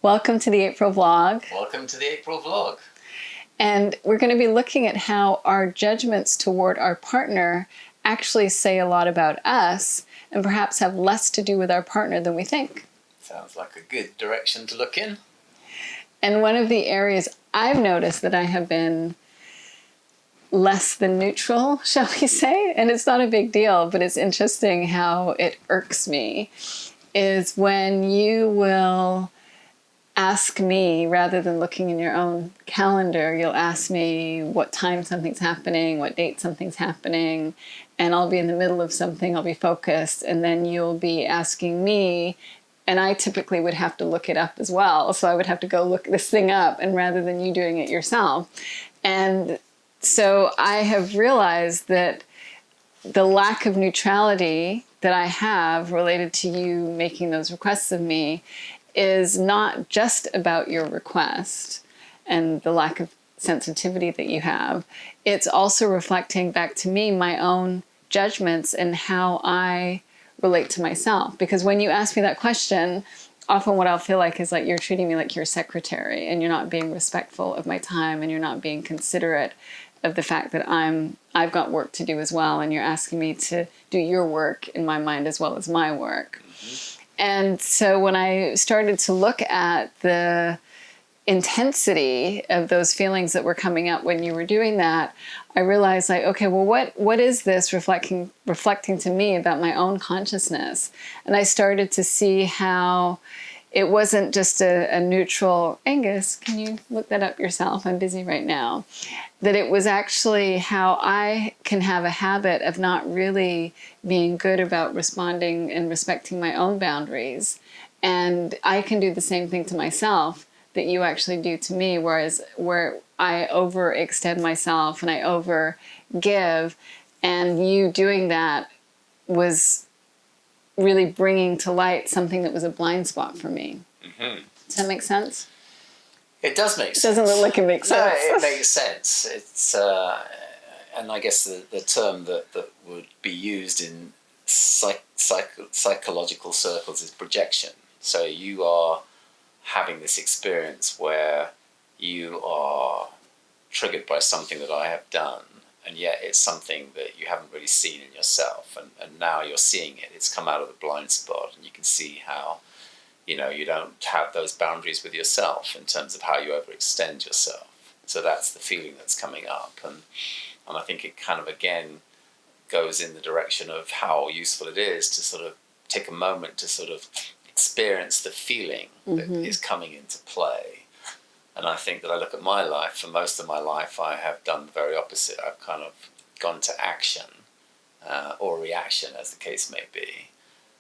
Welcome to the April vlog. Welcome to the April vlog. And we're going to be looking at how our judgments toward our partner actually say a lot about us and perhaps have less to do with our partner than we think. Sounds like a good direction to look in. And one of the areas I've noticed that I have been less than neutral, shall we say, and it's not a big deal, but it's interesting how it irks me, is when you will ask me, rather than looking in your own calendar, you'll ask me what time something's happening, what date something's happening, and I'll be in the middle of something, I'll be focused, and then you'll be asking me, and I typically would have to look it up as well, so I would have to go look this thing up, and rather than you doing it yourself. And so I have realized that the lack of neutrality that I have related to you making those requests of me is not just about your request and the lack of sensitivity that you have. It's also reflecting back to me my own judgments and how I relate to myself. Because when you ask me that question, often what I'll feel like is like you're treating me like your secretary and you're not being respectful of my time and you're not being considerate of the fact that I've got work to do as well, and you're asking me to do your work in my mind as well as my work. Mm-hmm. And so when I started to look at the intensity of those feelings that were coming up when you were doing that, I realized like, okay, well, what is this reflecting to me about my own consciousness? And I started to see how it wasn't just a neutral, Angus, can you look that up yourself? I'm busy right now. That it was actually how I can have a habit of not really being good about responding and respecting my own boundaries. And I can do the same thing to myself that you actually do to me, whereas where I overextend myself and I overgive, and you doing that was really bringing to light something that was a blind spot for me. Mm-hmm. Does that make sense? It does make sense. Doesn't look like it makes sense. No, it makes sense. It's and I guess the term that would be used in psychological circles is projection. So you are having this experience where you are triggered by something that I have done, and yet it's something that you haven't really seen in yourself, and now you're seeing it. It's come out of the blind spot, and you can see how, you don't have those boundaries with yourself in terms of how you overextend yourself. So that's the feeling that's coming up, and I think it kind of again goes in the direction of how useful it is to sort of take a moment to sort of experience the feeling that is coming into play. And I think that I look at my life, for most of my life I have done the very opposite. I've kind of gone to action or reaction, as the case may be.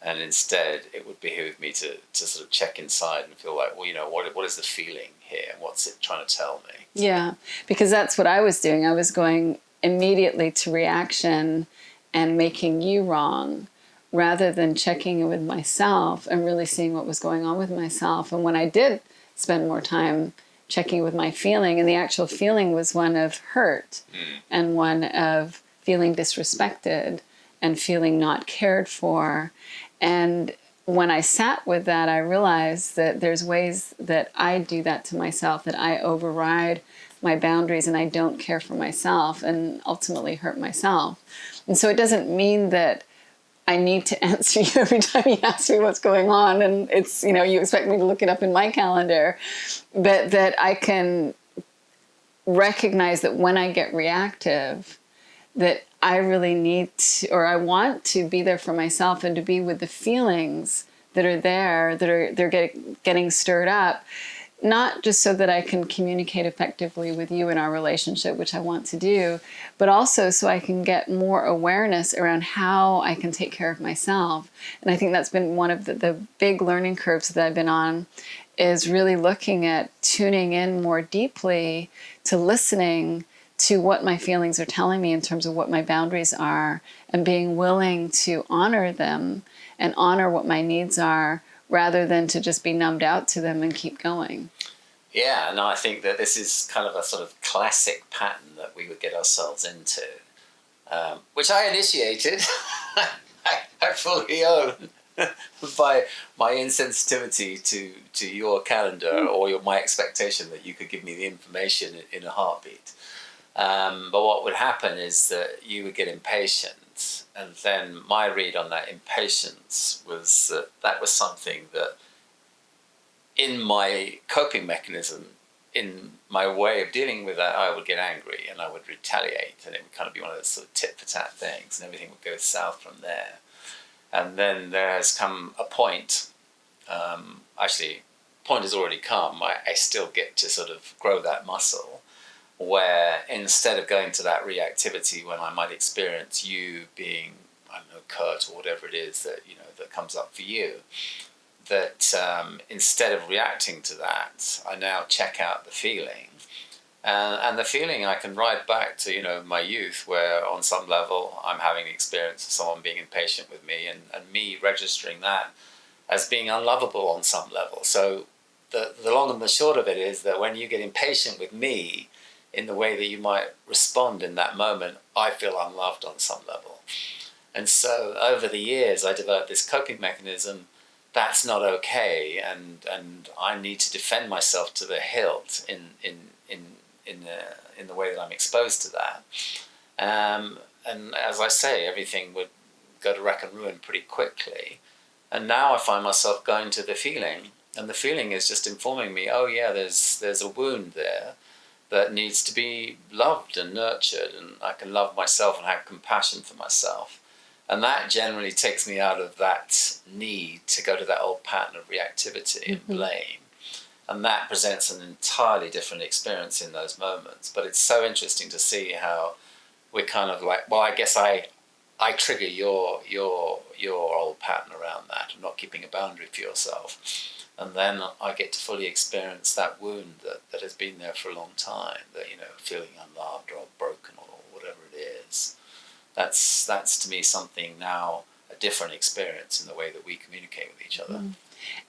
And instead it would behoove me to sort of check inside and feel like, well, what is the feeling here? What's it trying to tell me? Yeah, because that's what I was doing. I was going immediately to reaction and making you wrong, rather than checking in with myself and really seeing what was going on with myself. And when I did spend more time checking with my feeling, and the actual feeling was one of hurt and one of feeling disrespected and feeling not cared for. And when I sat with that, I realized that there's ways that I do that to myself, that I override my boundaries and I don't care for myself and ultimately hurt myself. And so it doesn't mean that I need to answer you every time you ask me what's going on, and it's, you expect me to look it up in my calendar, but that I can recognize that when I get reactive, that I really need to, or I want to be there for myself and to be with the feelings that are there, they're getting stirred up, not just so that I can communicate effectively with you in our relationship, which I want to do, but also so I can get more awareness around how I can take care of myself. And I think that's been one of the big learning curves that I've been on, is really looking at tuning in more deeply to listening to what my feelings are telling me in terms of what my boundaries are, and being willing to honor them and honor what my needs are, rather than to just be numbed out to them and keep going. Yeah, and I think that this is kind of a sort of classic pattern that we would get ourselves into, which I initiated, I fully own. by my insensitivity to your calendar or my expectation that you could give me the information in a heartbeat. But what would happen is that you would get impatient, and then my read on that impatience was that that was something that in my coping mechanism, in my way of dealing with that, I would get angry and I would retaliate, and it would kind of be one of those sort of tit-for-tat things, and everything would go south from there. And then there has come a point, actually, point has already come, I still get to sort of grow that muscle, where instead of going to that reactivity when I might experience you being, I don't know, curt or whatever it is that, you know, that comes up for you, that instead of reacting to that, I now check out the feeling. And the feeling I can ride back to, you know, my youth, where on some level I'm having the experience of someone being impatient with me, and me registering that as being unlovable on some level. So the long and the short of it is that when you get impatient with me in the way that you might respond in that moment, I feel unloved on some level. And so over the years I developed this coping mechanism. That's not okay, and I need to defend myself to the hilt in the way that I'm exposed to that. And as I say, everything would go to rack and ruin pretty quickly. And now I find myself going to the feeling, and the feeling is just informing me, oh yeah, there's a wound there that needs to be loved and nurtured, and I can love myself and have compassion for myself. And that generally takes me out of that need to go to that old pattern of reactivity and blame. And that presents an entirely different experience in those moments. But it's so interesting to see how we're kind of like, well, I guess I trigger your old pattern around that, of not keeping a boundary for yourself. And then I get to fully experience that wound that has been there for a long time, that, you know, feeling unloved or broken or whatever it is. That's to me something now, a different experience in the way that we communicate with each other.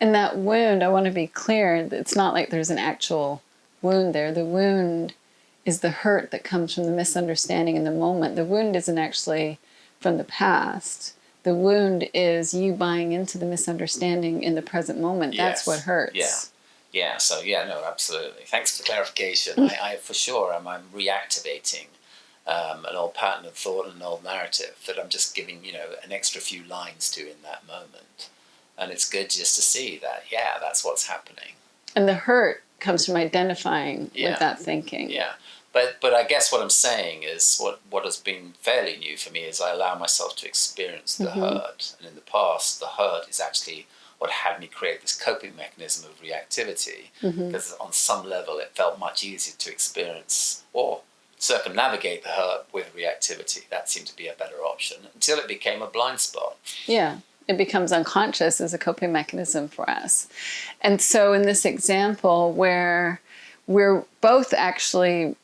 And that wound, I want to be clear, it's not like there's an actual wound there. The wound is the hurt that comes from the misunderstanding in the moment. The wound isn't actually from the past. The wound is you buying into the misunderstanding in the present moment. Yes. That's what hurts. Yeah. So no, absolutely. Thanks for the clarification. I for sure I'm reactivating an old pattern of thought and an old narrative that I'm just giving, you know, an extra few lines to in that moment. And it's good just to see that, yeah, that's what's happening. And the hurt comes from identifying with that thinking. Yeah. But I guess what I'm saying is what has been fairly new for me is I allow myself to experience the hurt. And in the past, the hurt is actually what had me create this coping mechanism of reactivity. Because on some level, it felt much easier to experience or circumnavigate the hurt with reactivity. That seemed to be a better option until it became a blind spot. Yeah, it becomes unconscious as a coping mechanism for us. And so in this example where we're both actually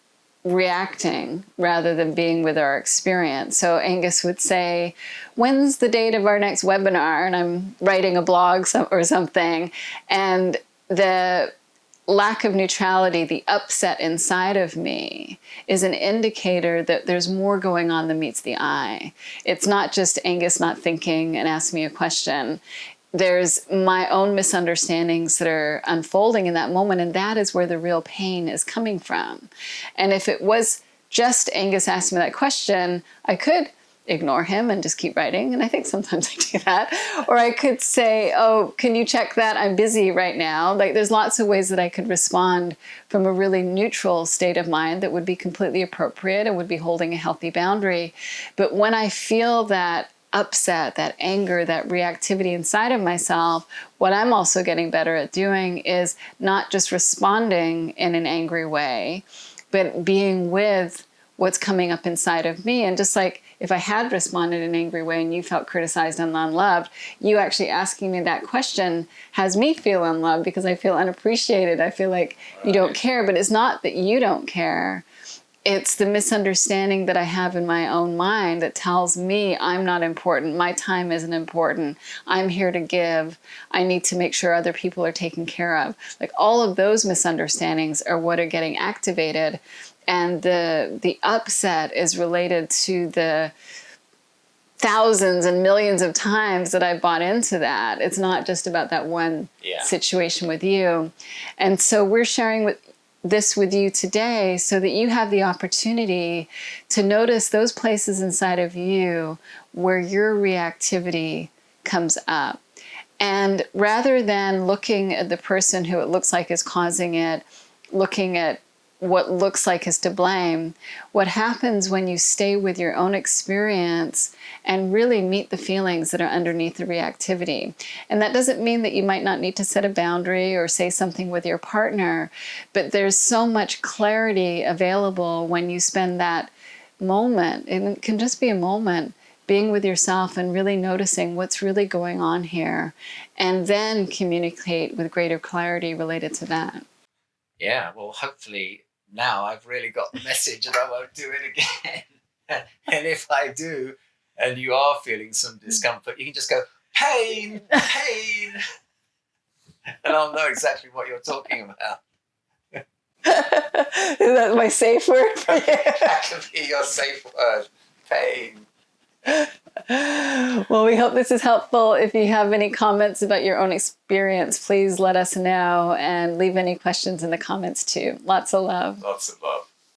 reacting rather than being with our experience. So Angus would say, when's the date of our next webinar? And I'm writing a blog or something. And the lack of neutrality, the upset inside of me, is an indicator that there's more going on than meets the eye. It's not just Angus not thinking and asking me a question. There's my own misunderstandings that are unfolding in that moment, and that is where the real pain is coming from. And if it was just Angus asking me that question, I could ignore him and just keep writing, and I think sometimes I do that. Or I could say, oh, can you check that? I'm busy right now. Like, there's lots of ways that I could respond from a really neutral state of mind that would be completely appropriate and would be holding a healthy boundary. But when I feel that upset, that anger, that reactivity inside of myself, what I'm also getting better at doing is not just responding in an angry way, but being with what's coming up inside of me. And just like if I had responded in an angry way and you felt criticized and unloved, you actually asking me that question has me feel unloved because I feel unappreciated. I feel like you don't care, but it's not that you don't care. It's the misunderstanding that I have in my own mind that tells me I'm not important. My time isn't important. I'm here to give. I need to make sure other people are taken care of. Like, all of those misunderstandings are what are getting activated. And the upset is related to the thousands and millions of times that I bought into that. It's not just about that one situation with you. And so we're sharing this with you today so that you have the opportunity to notice those places inside of you where your reactivity comes up. And rather than looking at the person who it looks like is causing it, looking at what looks like is to blame, what happens when you stay with your own experience and really meet the feelings that are underneath the reactivity. And that doesn't mean that you might not need to set a boundary or say something with your partner, but there's so much clarity available when you spend that moment, and it can just be a moment, being with yourself and really noticing what's really going on here, and then communicate with greater clarity related to that. Yeah, well, hopefully now I've really got the message and I won't do it again. And if I do, and you are feeling some discomfort, you can just go, pain, pain. And I'll know exactly what you're talking about. Is that my safe word for you? That could be your safe word, pain. Well, we hope this is helpful. If you have any comments about your own experience, please let us know and leave any questions in the comments too. Lots of love. Lots of love.